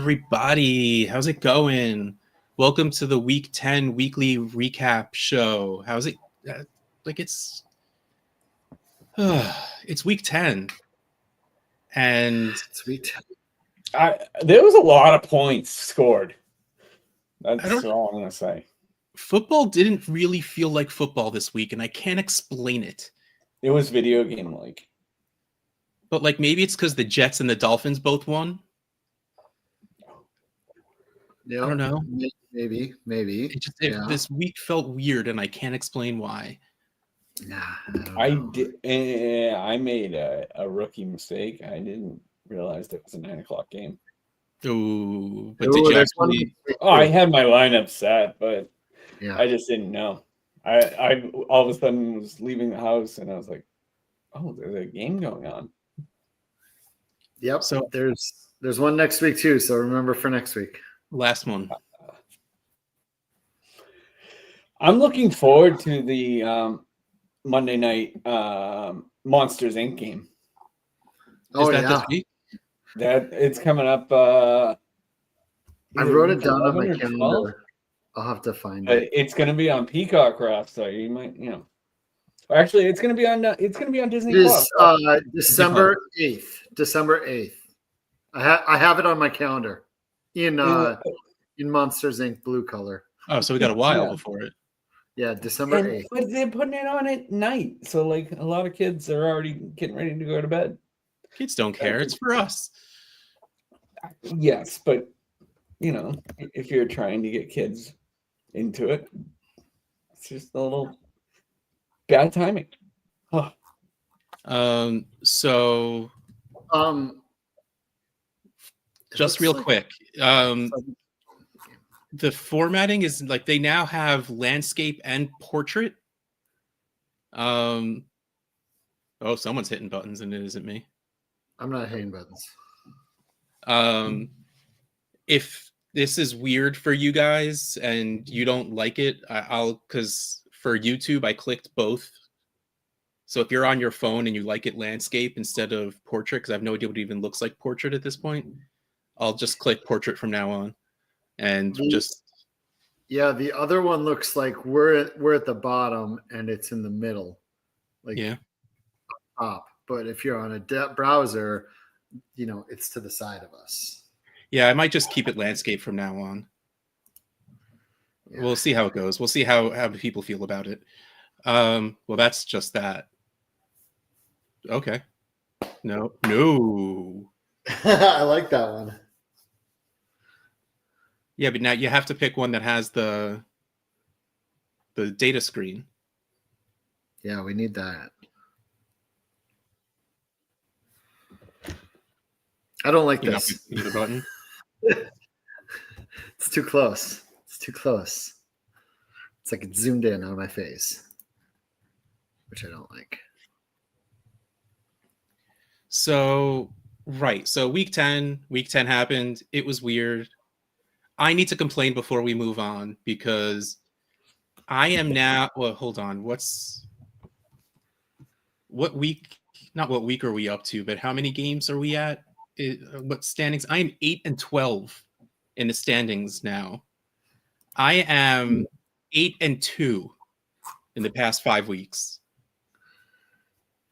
everybody? How's it going? Welcome to the Week 10 weekly recap show. How's it? It's it's Week 10, and It's Week 10. There was a lot of points scored. That's all I'm gonna say. Football didn't really feel like football this week, and I can't explain it. It was video game like. But maybe it's because the Jets and the Dolphins both won. Yeah, I don't know. Maybe. This week felt weird, and I can't explain why. Nah, I did. I made a rookie mistake. I didn't realize it was a 9:00 game. Oh, but did you actually? I had my lineup set, but I just didn't know. I all of a sudden was leaving the house, and I was like, "Oh, there's a game going on." Yep. So there's one next week too. So remember for next week. Last one. I'm looking forward to the Monday night Monsters Inc. game. Is that this week? That it's coming up. I wrote it down on my calendar. 12? I'll have to find it. It's going to be on Peacock, Ralph. So you might, Actually, it's going to be on. It's going to be on Disney Plus. December 8th. December 8th. I have it on my calendar in Monsters Inc. blue color. Oh, so we got a while before it. Yeah, December 8th. But they're putting it on at night, so a lot of kids are already getting ready to go to bed. Kids don't care. It's for us. Yes, but if you're trying to get kids into it, it's just a little bad timing. Huh. Just real quick. The formatting is they now have landscape and portrait. Oh, someone's hitting buttons and it isn't me. I'm not hitting buttons. If this is weird for you guys and you don't like it, because for YouTube I clicked both. So if you're on your phone and you like it landscape instead of portrait, because I have no idea what it even looks like portrait at this point, I'll just click portrait from now on. And the other one looks like we're at the bottom and it's in the middle, up. But if you're on a browser, it's to the side of us. Yeah, I might just keep it landscape from now on. Yeah. We'll see how it goes. We'll see how people feel about it. Well, that's just that. Okay. No. I like that one. Yeah, but now you have to pick one that has the data screen. Yeah, we need that. I don't like this. You the button? It's too close. It's like it's zoomed in on my face, which I don't like. So week 10 happened. It was weird. I need to complain before we move on because I am now. Well, hold on. What week are we up to? But how many games are we at? What standings? I am 8-12 in the standings now. I am 8-2 in the past 5 weeks.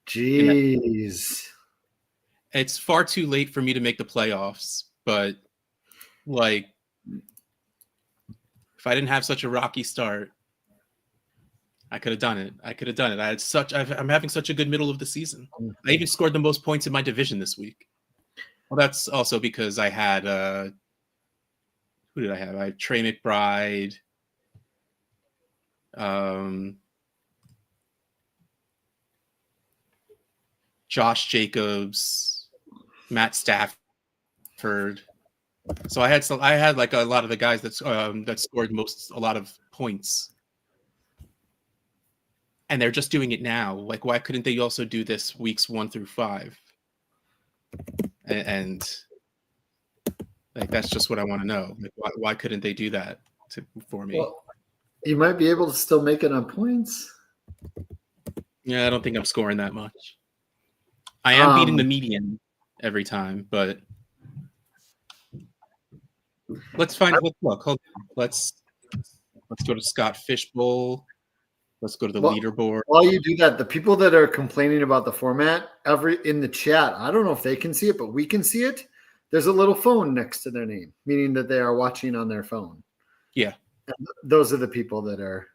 Jeez. It's far too late for me to make the playoffs, but if I didn't have such a rocky start, I could have done it. I'm having such a good middle of the season. I even scored the most points in my division this week. Well, that's also because I had who did I have? I had Trey McBride, Josh Jacobs, Matt Stafford. So I had a lot of the guys that scored a lot of points, and they're just doing it now. Why couldn't they also do this weeks 1 through 5? And that's just what I want to know. Why couldn't they do that for me? Well, you might be able to still make it on points. Yeah, I don't think I'm scoring that much. I am beating the median every time, but Let's find. Let's look. Hold on. Let's go to Scott Fishbowl. Let's go to the Well, leaderboard. While you do that, the people that are complaining about the format, in the chat, I don't know if they can see it, but we can see it. There's a little phone next to their name, meaning that they are watching on their phone. Yeah. And those are the people that are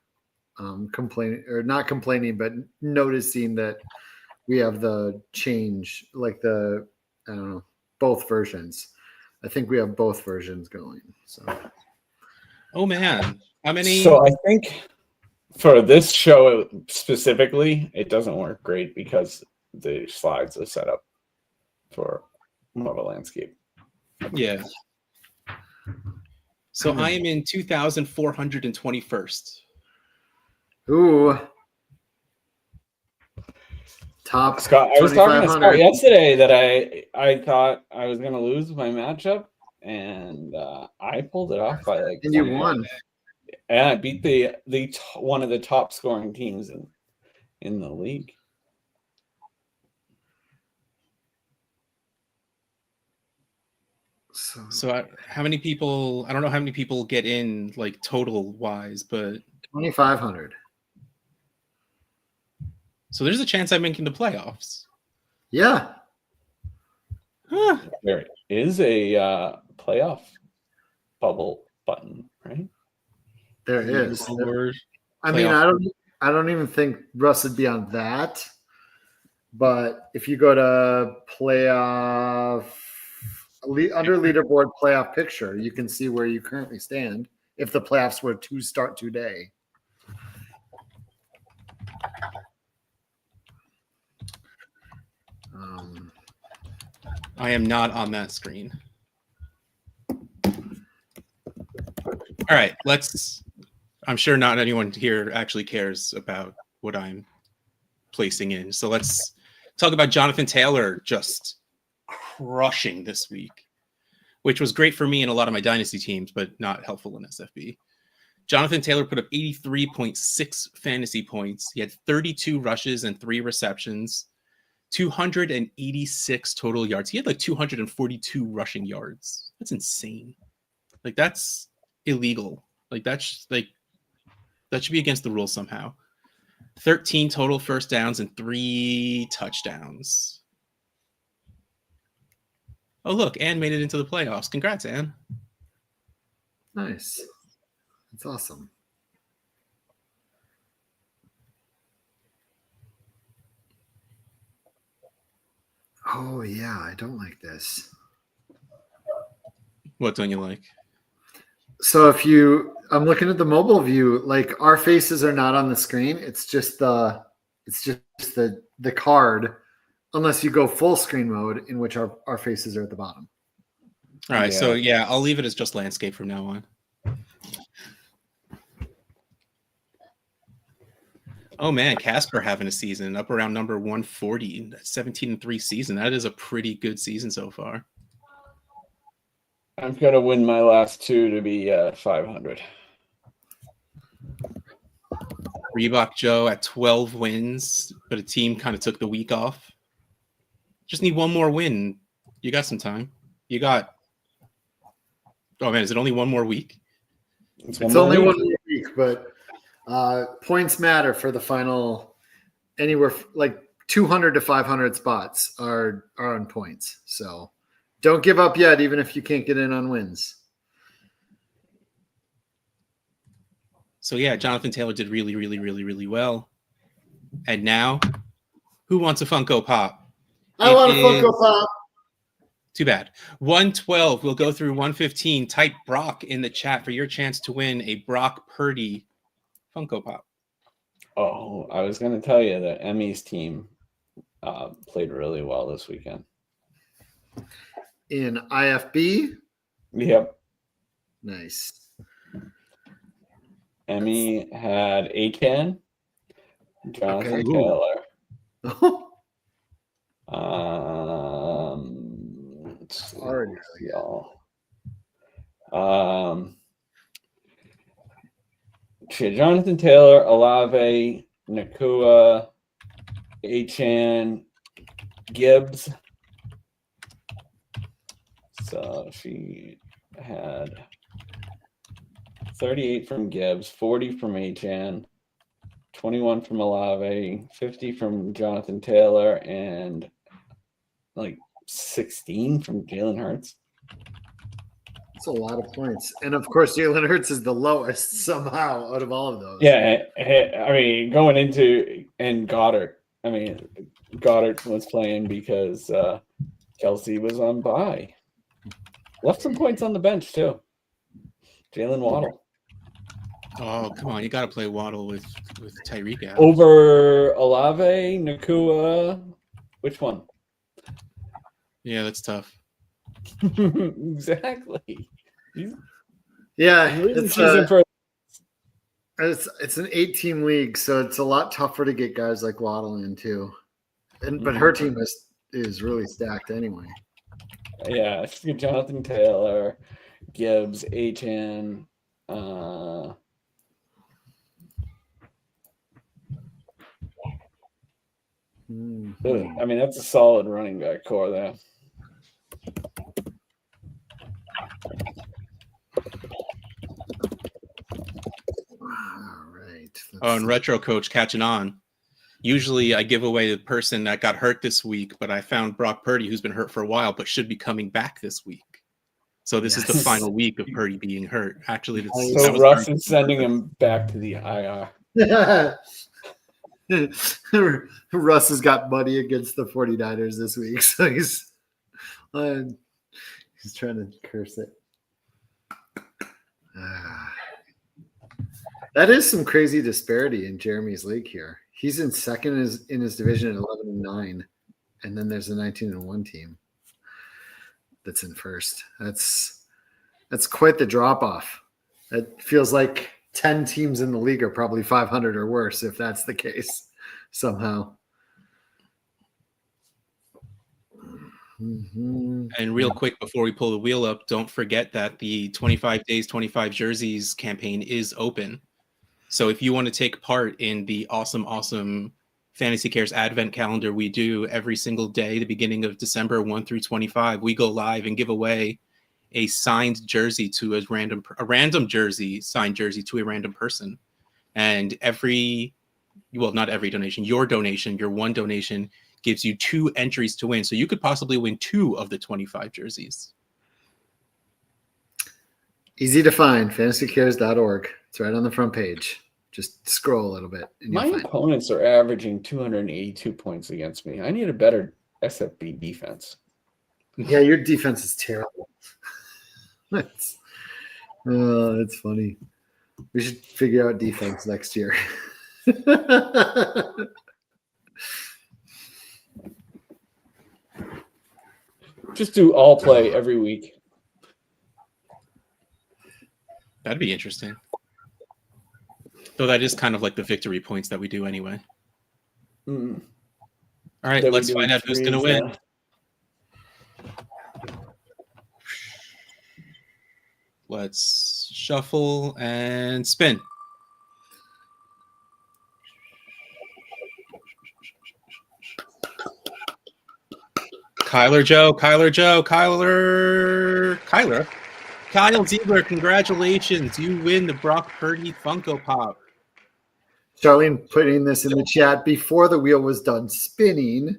complaining, or not complaining, but noticing that we have the change, like I don't know, both versions. I think we have both versions going. So. Oh man, how many? So I think for this show specifically, it doesn't work great because the slides are set up for more of a landscape. Yeah. So I am in 2,421st. Ooh. Top Scott, I was talking to 2,500. Scott yesterday that I thought I was gonna lose my matchup, and I pulled it off by like. And you 20. won. And I beat the one of the top scoring teams in the league. So how many people? I don't know how many people get in like total wise, but 2,500. so there's a chance I'm making the playoffs. Yeah. Huh. There is a playoff bubble button, right? There is. Leaderboard. I mean, playoff. I don't even think Russ would be on that. But if you go to playoff under leaderboard playoff picture, you can see where you currently stand if the playoffs were to start today. I am not on that screen. All right, I'm sure not anyone here actually cares about what I'm placing in. So let's talk about Jonathan Taylor just crushing this week, which was great for me in a lot of my dynasty teams, but not helpful in SFB. Jonathan Taylor put up 83.6 fantasy points. He had 32 rushes and 3 receptions, 286 total yards. He had like 242 rushing yards. That's insane. Like that's illegal. Like that should be against the rules somehow. 13 total first downs and 3 touchdowns. Oh, look, Ann made it into the playoffs. Congrats, Ann. Nice. That's awesome. Oh, yeah. I don't like this. What don't you like? So I'm looking at the mobile view, like our faces are not on the screen. It's just the card, unless you go full screen mode, in which our faces are at the bottom. All right, so yeah, I'll leave it as just landscape from now on. Oh man, Casper having a season up around number 140, 17-3 season. That is a pretty good season so far. I've got to win my last 2 to be 500. Reebok Joe at 12 wins, but a team kind of took the week off. Just need one more win. You got some time. You got. Oh man, is it only one more week? It's only 1 more week, but points matter for the final. Anywhere like 200 to 500 spots are on points. So don't give up yet, even if you can't get in on wins. So yeah, Jonathan Taylor did really, really, really, really well. And now, who wants a Funko Pop? I want a Funko Pop. Too bad. 112. We'll go through 115. Type Brock in the chat for your chance to win a Brock Purdy Funko Pop. Oh, I was going to tell you that Emmy's team played really well this weekend. In IFB? Yep. Nice. Emmy had Aken, Jonathan Taylor. Already, y'all. Jonathan Taylor, Olave, Nakua, Achan, Gibbs. So she had 38 from Gibbs, 40 from Achan, 21 from Olave, 50 from Jonathan Taylor, and like 16 from Jalen Hurts. That's a lot of points. And of course, Jalen Hurts is the lowest somehow out of all of those. Yeah, I mean, going into and Goddard. I mean, Goddard was playing because Kelsey was on bye. Left some points on the bench too. Jalen Waddle. Oh, come on. You got to play Waddle with Tyreek out. Over Olave, Nakua. Which one? Yeah, that's tough. Exactly. Yeah, It's an 8-team league, so it's a lot tougher to get guys like Waddle in too. But her team is really stacked anyway. Yeah, Jonathan Taylor, Gibbs, Achan. I mean, that's a solid running back core there. All right. Oh, and Retro Coach catching on. Usually I give away the person that got hurt this week, but I found Brock Purdy, who's been hurt for a while, but should be coming back this week. So this is the final week of Purdy being hurt. Actually, so Russ is sending him back to the IR. Russ has got money against the 49ers this week, so he's trying to curse it. That is some crazy disparity in Jeremy's league here. He's in second in his division at 11-9, and then there's a 19-1 team that's in first. That's quite the drop off. It feels like 10 teams in the league are probably 500 or worse if that's the case somehow. Mm-hmm. And real quick before we pull the wheel up, don't forget that the 25 days, 25 jerseys campaign is open. So if you want to take part in the awesome Fantasy Cares Advent calendar we do every single day, the beginning of December 1 through 25, we go live and give away a signed jersey to a random jersey, signed jersey to a random person. And not every donation, your one donation gives you 2 entries to win. So you could possibly win 2 of the 25 jerseys. Easy to find, fantasycares.org. It's right on the front page. Just scroll a little bit. My opponents are averaging 282 points against me. I need a better SFB defense. Yeah, your defense is terrible. It's funny. We should figure out defense next year. Just do all play every week. That'd be interesting. Though that is kind of like the victory points that we do anyway. Mm. All right, let's find out who's going to win. Let's shuffle and spin. Kyle Ziegler, congratulations. You win the Brock Purdy Funko Pop. Charlene putting this in the chat before the wheel was done spinning.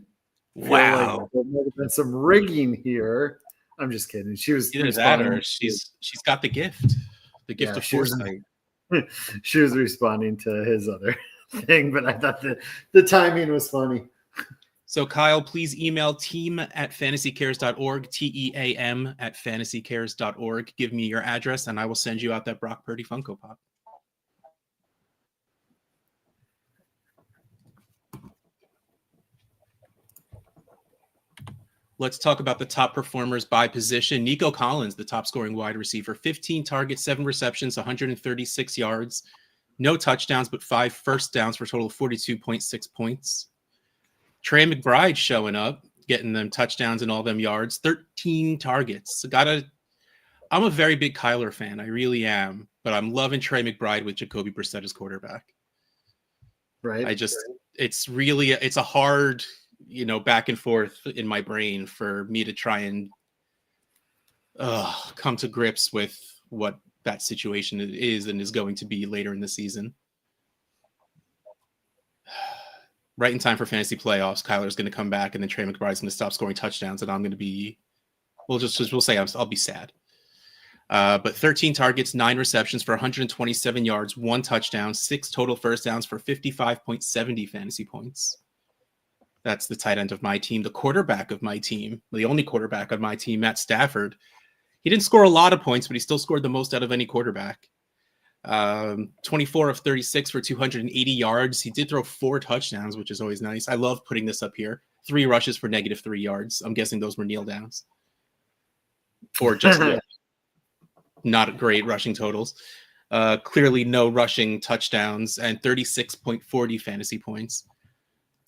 Wow. Like there might have been some rigging here. I'm just kidding. She was either that or she's got the gift. The gift of foresight. She was responding to his other thing, but I thought the timing was funny. So Kyle, please email team@fantasycares.org, team@fantasycares.org. Give me your address and I will send you out that Brock Purdy Funko Pop. Let's talk about the top performers by position. Nico Collins, the top scoring wide receiver, 15 targets, 7 receptions, 136 yards, no touchdowns, but 5 first downs for a total of 42.6 points. Trey McBride showing up, getting them touchdowns and all them yards, 13 targets. I'm a very big Kyler fan. I really am, but I'm loving Trey McBride with Jacoby Brissett as quarterback. Right. It's a hard, back and forth in my brain for me to try and come to grips with what that situation is and is going to be later in the season. Right in time for fantasy playoffs, Kyler's going to come back, and then Trey McBride's going to stop scoring touchdowns, and I'm going to be, we'll say I'll be sad. But 13 targets, 9 receptions for 127 yards, 1 touchdown, 6 total first downs for 55.70 fantasy points. That's the tight end of my team. The quarterback of my team, the only quarterback on my team, Matt Stafford. He didn't score a lot of points, but he still scored the most out of any quarterback. 24 of 36 for 280 yards. He did throw 4 touchdowns, which is always nice. I love putting this up here. 3 rushes for -3 yards. I'm guessing those were kneel downs. Or just not great rushing totals. Clearly no rushing touchdowns and 36.40 fantasy points.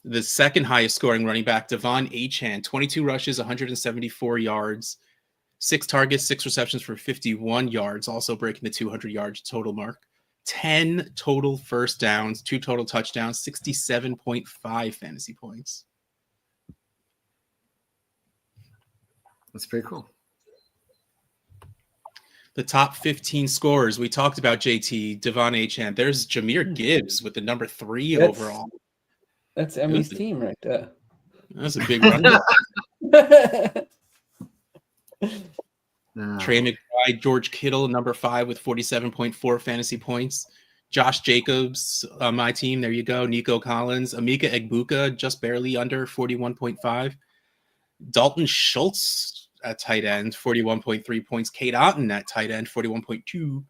The second highest scoring running back, Devon Achane, 22 rushes, 174 yards, 6 targets, 6 receptions for 51 yards, also breaking the 200 yards total mark. 10 total first downs, 2 total touchdowns, 67.5 fantasy points. That's pretty cool. The top 15 scorers, we talked about JT, Devon Achane. There's Jahmyr Gibbs with the number 3 overall. That's Emmy's team right there. That's a big run. No. Trey McBride, George Kittle, number 5 with 47.4 fantasy points. Josh Jacobs on my team. There you go. Nico Collins, Emeka Egbuka, just barely under 41.5. Dalton Schultz at tight end, 41.3 points. Kate Otten at tight end, 41.2.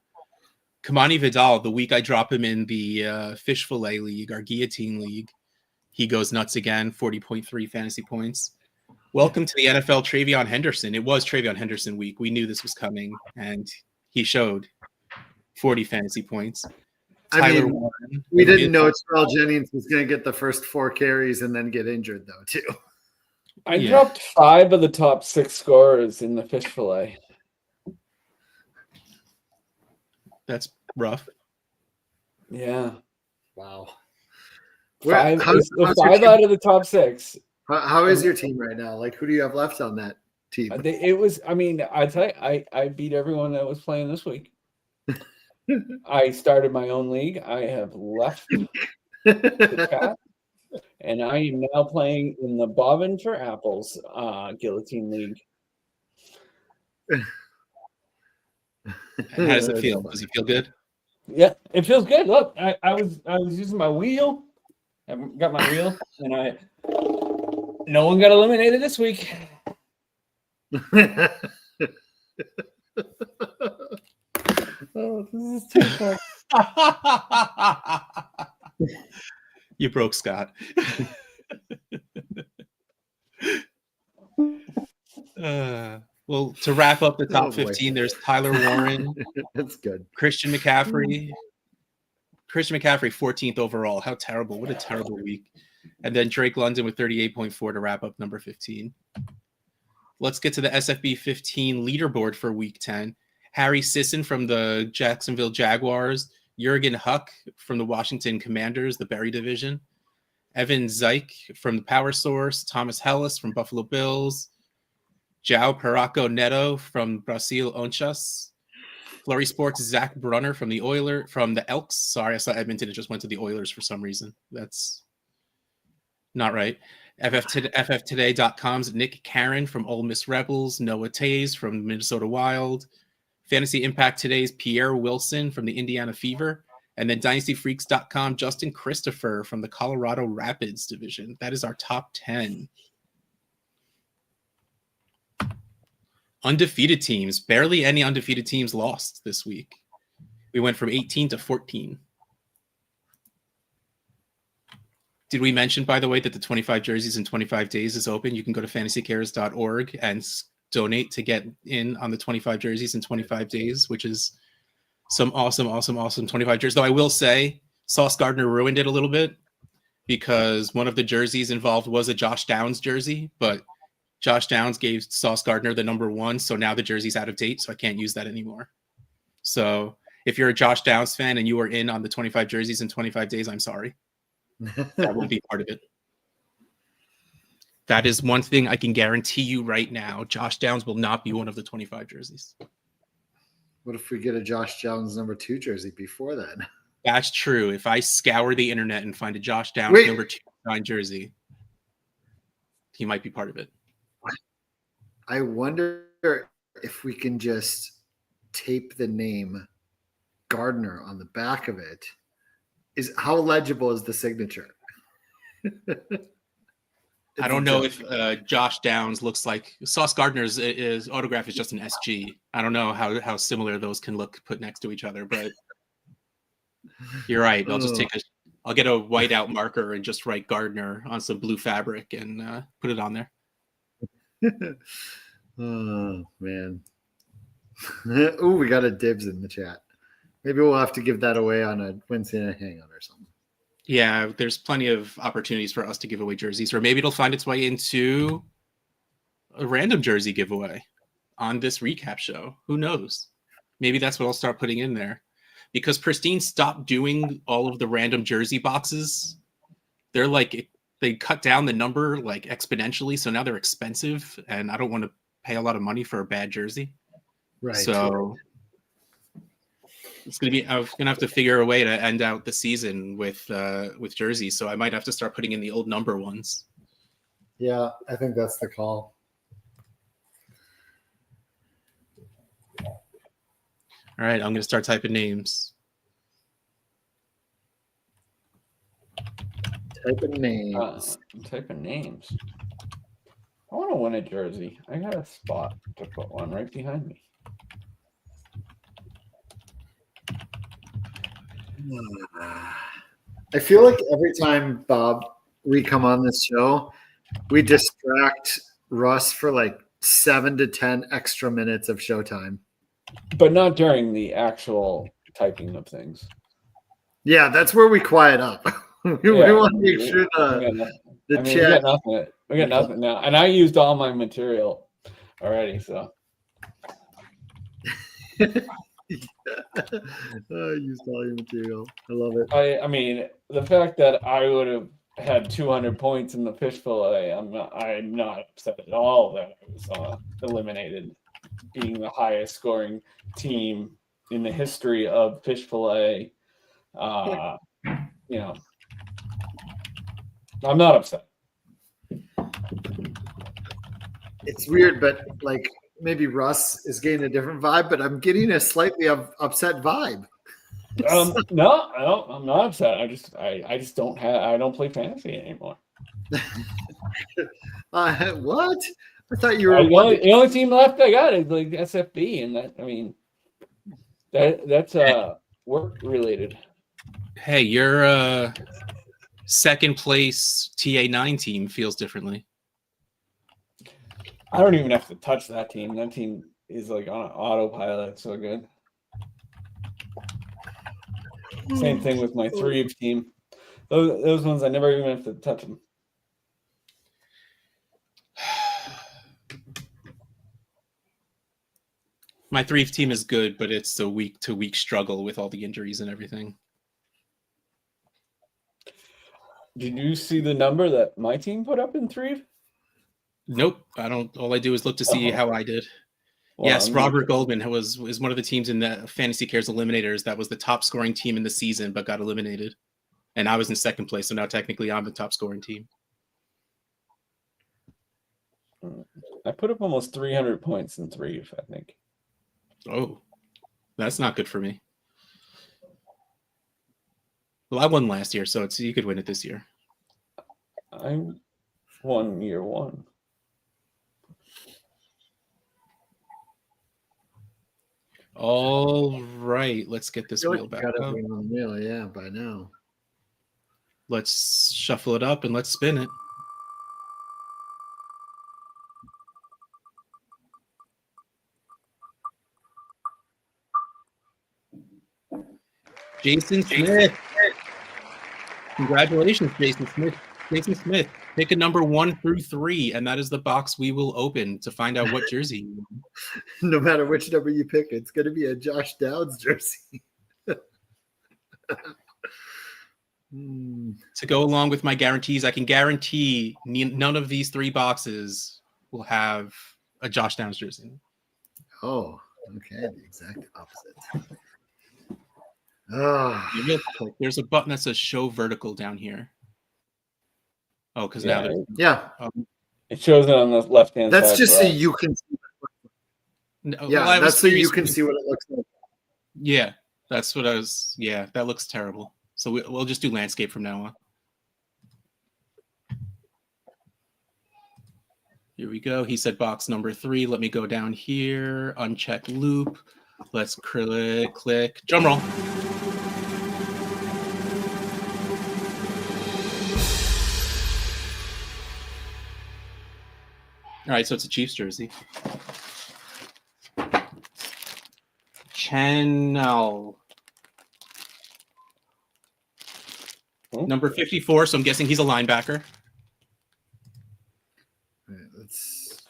Kamani Vidal, the week I drop him in the Fish Fillet League, our Guillotine League, he goes nuts again, 40.3 fantasy points. Welcome to the NFL, Travion Henderson. It was Travion Henderson week. We knew this was coming, and he showed 40 fantasy points. Tyler Warren. We didn't know Terrell Jennings was going to get the first 4 carries and then get injured, though, too. I dropped 5 of the top 6 scorers in the fish fillet. That's rough. Yeah. Wow. 5 out of the top 6. How is your team right now? Like, who do you have left on that team? I tell you, I beat everyone that was playing this week. I started my own league. I have left the chat, and I am now playing in the Bobbin for Apples Guillotine League. How does it feel? Does it feel good? Yeah, it feels good. Look, I was using my wheel. I got my wheel, and no one got eliminated this week. Oh, this is too fun. You broke Scott. Well, to wrap up the top 15, there's Tyler Warren. That's good. Christian McCaffrey. Christian McCaffrey, 14th overall. How terrible. What a terrible week. And then Drake London with 38.4 to wrap up number 15. Let's get to the SFB 15 leaderboard for week 10. Harry Sisson from the Jacksonville Jaguars. Jurgen Huck from the Washington Commanders, the Berry Division. Evan Zeich from the Power Source. Thomas Hellis from Buffalo Bills. João Paraco Neto from Brasil Onchas. Flurry Sports, Zach Brunner from the Elks. Sorry, I saw Edmonton. It just went to the Oilers for some reason. That's not right. FFtoday.com's Nick Karen from Ole Miss Rebels. Noah Tays from Minnesota Wild. Fantasy Impact Today's Pierre Wilson from the Indiana Fever. And then DynastyFreaks.com, Justin Christopher from the Colorado Rapids division. That is our top 10. Undefeated teams. Barely any undefeated teams lost this week. We went from 18 to 14. Did we mention, by the way, that the 25 jerseys in 25 days is open? You can go to fantasycares.org and donate to get in on the 25 jerseys in 25 days, which is some awesome 25 jerseys. Though I will say Sauce Gardner ruined it a little bit because one of the jerseys involved was a Josh Downs jersey, but Josh Downs gave Sauce Gardner the number 1, so now the jersey's out of date, so I can't use that anymore. So if you're a Josh Downs fan and you are in on the 25 jerseys in 25 days, I'm sorry. That won't be part of it. That is one thing I can guarantee you right now. Josh Downs will not be one of the 25 jerseys. What if we get a Josh Downs number 2 jersey before then? That's true. If I scour the internet and find a Josh Downs Wait. number 2 jersey, he might be part of it. I wonder if we can just tape the name Gardner on the back of it. How legible is the signature? I don't know if Josh Downs looks like Sauce Gardner's autograph is just an SG. I don't know how similar those can look put next to each other, but you're right. I'll get a whiteout marker and just write Gardner on some blue fabric and put it on there. Oh man. Oh, we got a dibs in the chat. Maybe we'll have to give that away on a Wednesday night hangout or something. Yeah, there's plenty of opportunities for us to give away jerseys, or maybe it'll find its way into a random jersey giveaway on this recap show. Who knows? Maybe that's what I'll start putting in there, because Pristine stopped doing all of the random jersey boxes. They're like, they cut down the number like exponentially, so now they're expensive, and I don't want to pay a lot of money for a bad jersey. Right. So I'm gonna have to figure a way to end out the season with jerseys. So I might have to start putting in the old number ones. Yeah, I think that's the call. All right, I'm gonna start typing names. Typing names. I'm typing names. I want to win a jersey. I got a spot to put one right behind me. I feel like every time, Bob, we come on this show, we distract Russ for like 7 to 10 extra minutes of showtime. But not during the actual typing of things. Yeah, that's where we quiet up. we want to make sure the chat. We got nothing now. And I used all my material already, so. I used all your material. I love it. I mean, the fact that I would have had 200 points in the fish fillet, I'm not upset at all that I was eliminated, being the highest scoring team in the history of fish fillet. You know, I'm not upset. It's weird, but like maybe Russ is getting a different vibe, but I'm getting a slightly upset vibe. No, I'm not upset. I just don't play fantasy anymore. What? I thought you were the only team left I got is like SFB, and that, I mean, that's work related. Hey, your second place TA9 team feels differently. I don't even have to touch that team. That team is like on an autopilot. So good. Same thing with my 3 team. Those ones I never even have to touch them. My 3 team is good, but it's a week-to-week struggle with all the injuries and everything. Did you see the number that my team put up in 3? Nope, I don't. All I do is look to see how I did. Well, yes, Robert Goldman was one of the teams in the Fantasy Cares Eliminators that was the top scoring team in the season, but got eliminated. And I was in second place, so now technically I'm the top scoring team. I put up almost 300 points in 3, I think. Oh, that's not good for me. Well, I won last year, so you could win it this year. I won year 1. All right, let's get this wheel back up. On wheel, yeah, by now. Let's shuffle it up and let's spin it. Jason Smith. Congratulations, Jason Smith. Jason Smith, pick a number 1 through 3, and that is the box we will open to find out what jersey you want. No matter which number you pick, it's going to be a Josh Downs jersey. To go along with my guarantees, I can guarantee none of these 3 boxes will have a Josh Downs jersey. Oh, okay. The exact opposite. Oh, Real quick, there's a button that says show vertical down here. Oh, because now there's yeah. It shows it on the left hand side. That's just for so us. you can see. no, Yeah, well, I was that's so you curious can when- see what it looks like. Yeah, that's what I was. Yeah, that looks terrible. So we'll just do landscape from now on. Here we go. He said box number 3. Let me go down here, uncheck loop. Let's click, drum roll. All right, so it's a Chiefs jersey. Channel. Number 54, so I'm guessing he's a linebacker. All right, let's.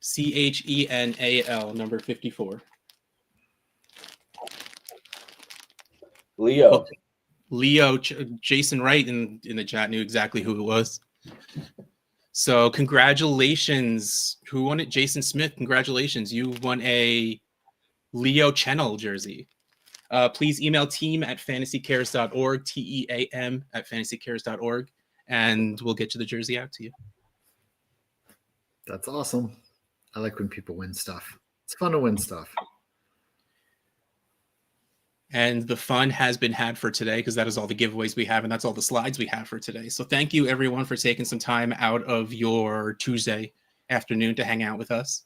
Chenal, number 54. Leo. Oh, Leo, Jason Wright in the chat knew exactly who it was. So congratulations. Who won it? Jason Smith, congratulations. You won a Leo Channel jersey. Please email team@fantasycares.org, team@fantasycares.org, and we'll get you the jersey out to you. That's awesome. I like when people win stuff. It's fun to win stuff. And the fun has been had for today because that is all the giveaways we have and that's all the slides we have for today. So thank you everyone for taking some time out of your Tuesday afternoon to hang out with us.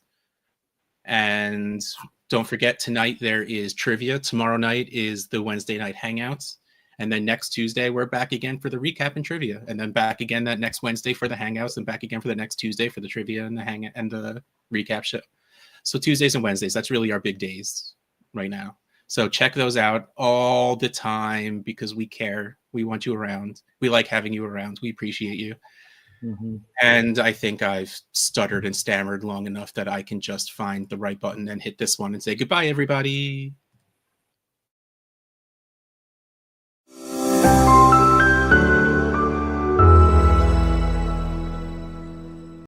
And don't forget, tonight there is trivia. Tomorrow night is the Wednesday night hangouts. And then next Tuesday, we're back again for the recap and trivia. And then back again that next Wednesday for the hangouts and back again for the next Tuesday for the trivia and the recap show. So Tuesdays and Wednesdays, that's really our big days right now. So check those out all the time because we care. We want you around. We like having you around. We appreciate you. Mm-hmm. And I think I've stuttered and stammered long enough that I can just find the right button and hit this one and say goodbye, everybody.